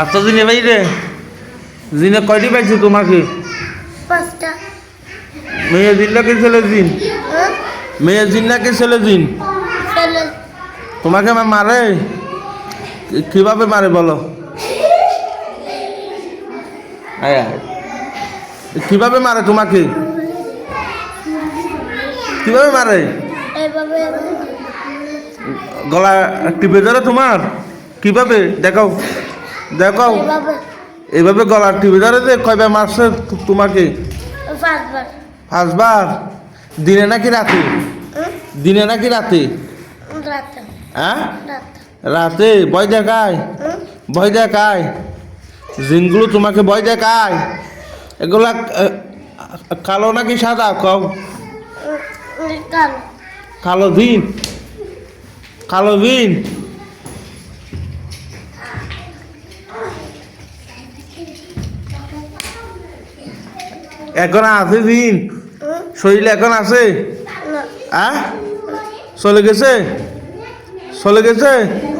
আচ্ছা জিনে ভাই রে জিনে কয়টি পাইছো তোমাকে? 5টা। মেয়ে জিন নাকি ছেলে জিন? মেয়ে জিন নাকি ছেলে জিন? ছেলে। তোমাকে মারে? কিভাবে মারে বলো? কিভাবে মারে তোমাকে? কিভাবে মারে? এভাবে গলা টিপে ধরে তোমার? কিভাবে দেখাও দেখাও। এভাবে এইভাবে গলা টিপে ধরে যে কয়বার মারছে তোমাকে? 5বার। 5বার? দিনে নাকি রাতে? দিনে নাকি রাতে? রাতে। হ্যাঁ রাতে। রাতে ভয় দেখায়? ভয় দেখায়? জিনগুলো তোমাকে ভয় দেখায়? এগুলা কালো নাকি সাদা কও? কালো। কালো দিন? কালো দিন? এখন আছে দিন? শরীরে এখন আছে? না। হ্যাঁ চলে গেছে? চলে গেছে?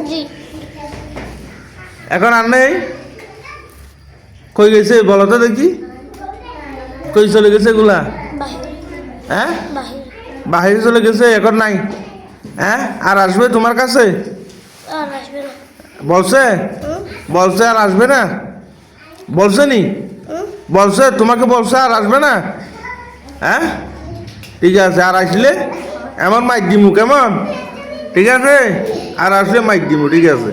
জি। এখন আর নেই? কই গেছে বলো তো দেখি? কই চলে গেছে এগুলা? বাহিরে। হ্যাঁ বাহিরে। বাহিরে চলে গেছে, এখন নাই? হ্যাঁ আর আসবে তোমার কাছে? আর আসবে না। বলছে? বলছে আর আসবে না? বলছে নি? বলছে তোমাকে বলছে আর আসবে না? হ্যাঁ ঠিক আছে, আর আসলে এমন মাইক দিমু কেমন? ঠিক আছে, আর আসলে মাইক দিমু, ঠিক আছে।